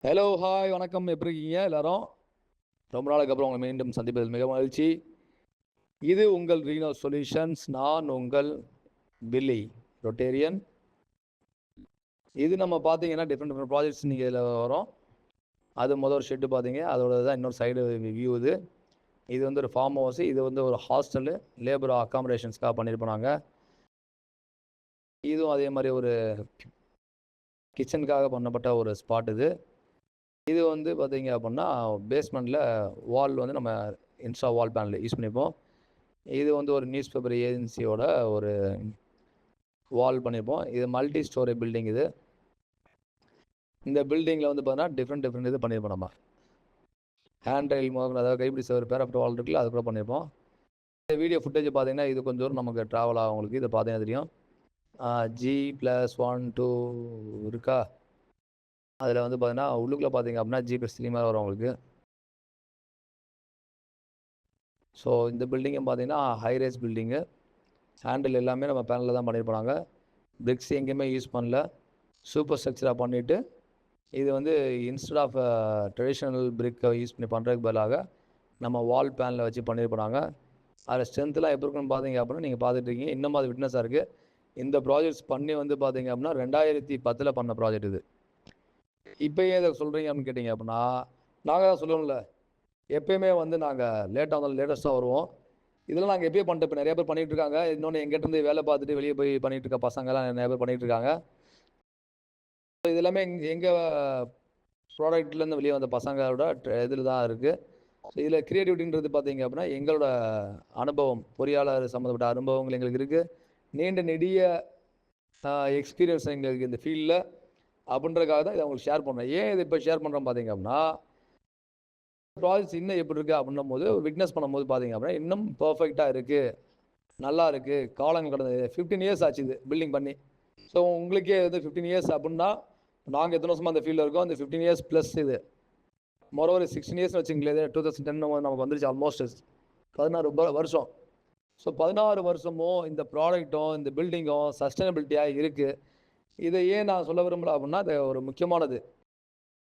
Hello hi வணக்கம், எப்படி இருக்கீங்க எல்லாரும்? ரொம்ப நாளுக்கு அப்புறம் உங்களை மீண்டும் சந்திப்பதில் மிக மகிழ்ச்சி. இது உங்கள் ரீனோ சொல்யூஷன்ஸ். நான் உங்கள் பில்லி ரொட்டேரியன். இது நம்ம பார்த்தீங்கன்னா டிஃப்ரெண்ட் ப்ராஜெக்ட்ஸ் நீங்கள் இதில் வரும். அது ஒரு ஷெட்டு பார்த்தீங்க, அதோட தான் இன்னொரு சைடு வியூ. இது வந்து ஒரு ஃபார்ம் ஹவுஸ், இது வந்து ஒரு ஹாஸ்டலு, லேபர் அக்காமடேஷன்ஸ்க்காக பண்ணியிருப்போம் நாங்கள். இதுவும் அதே மாதிரி ஒரு கிச்சனுக்காக பண்ணப்பட்ட ஒரு ஸ்பாட் இது வந்து பார்த்தீங்க அப்படின்னா பேஸ்மெண்ட்டில் வால் வந்து நம்ம இன்ஸ்டா வால் பேனல் யூஸ் பண்ணிப்போம். இது வந்து ஒரு நியூஸ் பேப்பர் ஏஜென்சியோட ஒரு வால் பண்ணியிருப்போம். இது மல்டி ஸ்டோரி பில்டிங். இந்த பில்டிங்கில் வந்து பார்த்தீங்கன்னா டிஃப்ரெண்ட் இது பண்ணியிருப்போம். நம்ம ஹேண்ட் ரைல் முதல், அதாவது கைப்பிடி சேவர் பேராஃப்ட் வால் இருக்குல்ல, அது கூட பண்ணியிருப்போம். இந்த வீடியோ ஃபுட்டேஜ் பார்த்தீங்கன்னா இது கொஞ்சம் தூரம் நமக்கு ட்ராவல் ஆகும். உங்களுக்கு இதை பார்த்தீங்கன்னா தெரியும். G+1 2 இருக்கா, அதில் வந்து பார்த்தீங்கன்னா உள்ளுக்குள்ளே பார்த்தீங்க அப்படின்னா G+3 மாதிரி வரும் உங்களுக்கு. ஸோ இந்த பில்டிங்கும் பார்த்தீங்கன்னா ஹைரேஸ் பில்டிங்கு. ஹேண்டில் எல்லாமே நம்ம பேனலில் தான் பண்ணியிருப்பாங்க. பிரிக்ஸ் எங்கேயுமே யூஸ் பண்ணல, சூப்பர் ஸ்ட்ரக்சராக பண்ணிவிட்டு இது வந்து இன்ஸ்டெட் ஆஃப் ட்ரெடிஷ்னல் பிரிக்கை யூஸ் பண்ணி பண்ணுறதுக்கு பதிலாக நம்ம வால் பேனலில் வச்சு பண்ணியிருப்பாங்க. அதில் ஸ்ட்ரென்த்லாம் எப்படி இருக்குன்னு பார்த்தீங்க அப்படின்னா நீங்கள் பார்த்துட்ருக்கீங்க. இன்னும் அது விட்னஸாக இருக்குது. இந்த ப்ராஜெக்ட்ஸ் பண்ணி வந்து பார்த்தீங்க அப்படின்னா 2010 பண்ண ப்ராஜெக்ட் இது. இப்போயே இதை சொல்கிறீங்க அப்படின்னு கேட்டிங்க அப்படின்னா, நாங்கள் தான் சொல்லணும்ல, எப்போயுமே வந்து நாங்கள் லேட்டாக வந்தாலும் லேட்டஸ்ட்டாக வருவோம். இதெல்லாம் நாங்கள் எப்போயே பண்ணிட்டு இப்போ நிறைய பேர் பண்ணிகிட்டு இருக்காங்க. இன்னொன்று எங்கிட்டேருந்து வேலை பார்த்துட்டு வெளியே போய் பண்ணிகிட்டு இருக்க பசங்கள்லாம் நிறைய பேர் பண்ணிகிட்டு இருக்காங்க. இது எல்லாமே எங்கள் ப்ராடக்ட்லேருந்து வெளியே வந்த பசங்களோட இதில் தான் இருக்குது. ஸோ இதில் க்ரியேட்டிவிட்டின்றது பார்த்தீங்க அப்படின்னா எங்களோட அனுபவம், பொறியாளர் சம்மந்தப்பட்ட அனுபவங்கள் எங்களுக்கு இருக்குது. நீண்ட நெடிய எக்ஸ்பீரியன்ஸ் எங்களுக்கு இந்த ஃபீல்டில் அப்படின்றதுக்காக தான் இதை உங்களுக்கு ஷேர் பண்ணுறேன். ஏன் இதை இப்போ ஷேர் பண்ணுறோம் பார்த்தீங்க அப்படின்னா, ப்ராஜெக்ட்ஸ் இன்னும் எப்படி இருக்குது அப்படின்னும் போது விட்னஸ் பண்ணும்போது பார்த்தீங்க அப்படின்னா இன்னும் பர்ஃபெக்டாக இருக்குது, நல்லா இருக்குது. காலங்கள் கடந்த 15 இயர்ஸ் ஆச்சு இது பில்டிங் பண்ணி. ஸோ உங்களுக்கே வந்து 15 இயர்ஸ் அப்படின்னா நாங்கள் எத்தனை வருஷமாக அந்த ஃபீல்டில் இருக்கோம். அந்த 15 இயர்ஸ் ப்ளஸ் இது மொரோவர் 16 இயர்ஸ் வச்சுங்களேன். 2010 நமக்கு வந்துருச்சு. ஆல்மோஸ்ட் 16 வருஷம். ஸோ 16 வருஷமும் இந்த ப்ராடக்ட்டும் இந்த பில்டிங்கும் சஸ்டைனபிலிட்டியாக இருக்குது. இதை ஏன் நான் சொல்ல விரும்பல அப்படின்னா, அது ஒரு முக்கியமானது.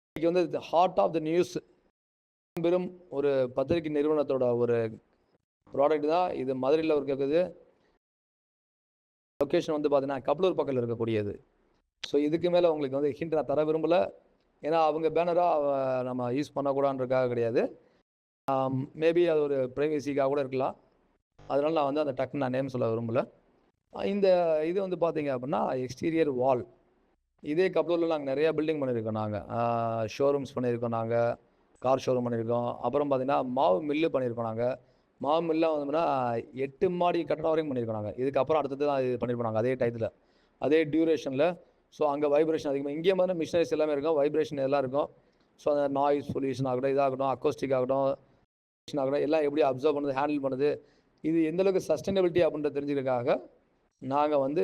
இன்றைக்கி வந்து ஹார்ட் ஆஃப் த நியூஸ் பெரும் ஒரு பத்திரிகை நிறுவனத்தோட ஒரு ப்ராடக்ட் தான் இது. மதுரையில் இருக்குது. லொக்கேஷன் வந்து பார்த்தீங்கன்னா கப்பலூர் பக்கத்தில் இருக்கக்கூடியது. ஸோ இதுக்கு மேலே உங்களுக்கு வந்து ஹிண்ட் நான் தர விரும்பலை. ஏன்னா அவங்க பேனராக நம்ம யூஸ் பண்ணக்கூடாதுன்றதுக்காக கிடையாது. மேபி அது ஒரு ப்ரைவசிக்காக கூட இருக்கலாம். அதனால் நான் வந்து அந்த டக்குன்னு நான் நேம் சொல்ல விரும்பலை. இந்த இது வந்து பார்த்தீங்க அப்படின்னா எக்ஸ்டீரியர் வால். இதே கப்பலூரில் நாங்கள் நிறையா பில்டிங் பண்ணியிருக்கோம். நாங்கள் ஷோரூம்ஸ் பண்ணியிருக்கோம், நாங்கள் கார் ஷோரூம் பண்ணியிருக்கோம். அப்புறம் பார்த்தீங்கன்னா மாவு மில்லு பண்ணியிருக்கோம். நாங்கள் மாவு மில்லாம் வந்தோம்னா 8 மாடி கட்டடம் வரைக்கும் பண்ணியிருக்கோம். நாங்கள் இதுக்கப்புறம் அடுத்தது தான் இது பண்ணியிருப்போம் நாங்கள் அதே டயத்தில், அதே டியூரேஷனில். ஸோ அங்கே வைப்ரேஷன் அதிகமாக, இங்கே மாதிரி மிஷினரிஸ் எல்லாமே இருக்கும், வைப்ரேஷன் எல்லாம் இருக்கும். ஸோ அந்த நாய்ஸ் பொல்யூஷன் ஆகட்டும், இதாகட்டும், அக்கோஸ்டிக் ஆகட்டும், ஆகட்டும், எல்லாம் எப்படி அப்சர்வ் பண்ணுது, ஹேண்டில் பண்ணுது, இது எந்தளவுக்கு சஸ்டைனபிலிட்டி அப்படின்றத தெரிஞ்சுக்கிறதுக்காக நாங்கள் வந்து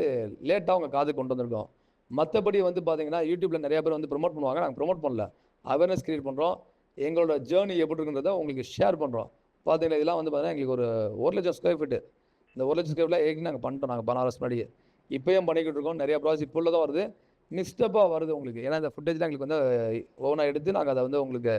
லேட்டாக உங்கள் காது கொண்டு வந்திருக்கோம். மற்றபடி வந்து பார்த்தீங்கன்னா யூடியூப்பில் நிறைய பேர் வந்து ப்ரொமோட் பண்ணுவாங்க. நாங்கள் ப்ரொமோட் பண்ணல, அவேர்னஸ் க்ரியேட் பண்ணுறோம். எங்களோட ஜேர்னி எப்படி இருக்குன்றதை உங்களுக்கு ஷேர் பண்ணுறோம். பார்த்தீங்கன்னா இதெல்லாம் வந்து பார்த்தீங்கன்னா எங்களுக்கு ஒரு 1,00,000 ஸ்கொயர் ஃபீட்டு. இந்த 1,00,000 ஸ்கொயர் ஃபீட்டில் ஏற்கனவே நாங்கள் பண்ணிட்டோம். நாங்கள் 16 வருஷம் முன்னாடியே இப்போயும் பண்ணிக்கிட்டு இருக்கோம். நிறையா ப்ராஜெக்ட் இப்போ தான் வருது, நிஸ்டப்பாக வருது உங்களுக்கு. ஏன்னா இந்த ஃபுட்டேஜ்லாம் எங்களுக்கு வந்து ஓனாக எடுத்து நாங்கள் அதை வந்து உங்களுக்கு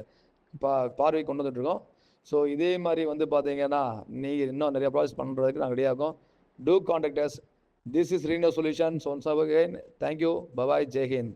பார்வைக்கு கொண்டு வந்துட்டுருக்கோம். ஸோ இதே மாதிரி வந்து பார்த்தீங்கன்னா நீங்கள் இன்னும் நிறையா ப்ராஜெக்ட் பண்ணுறதுக்கு நாங்கள் ரெடியாகும். To contact us. This is Reno Solutions. Once again, thank you. Bye bye. Jai Hind.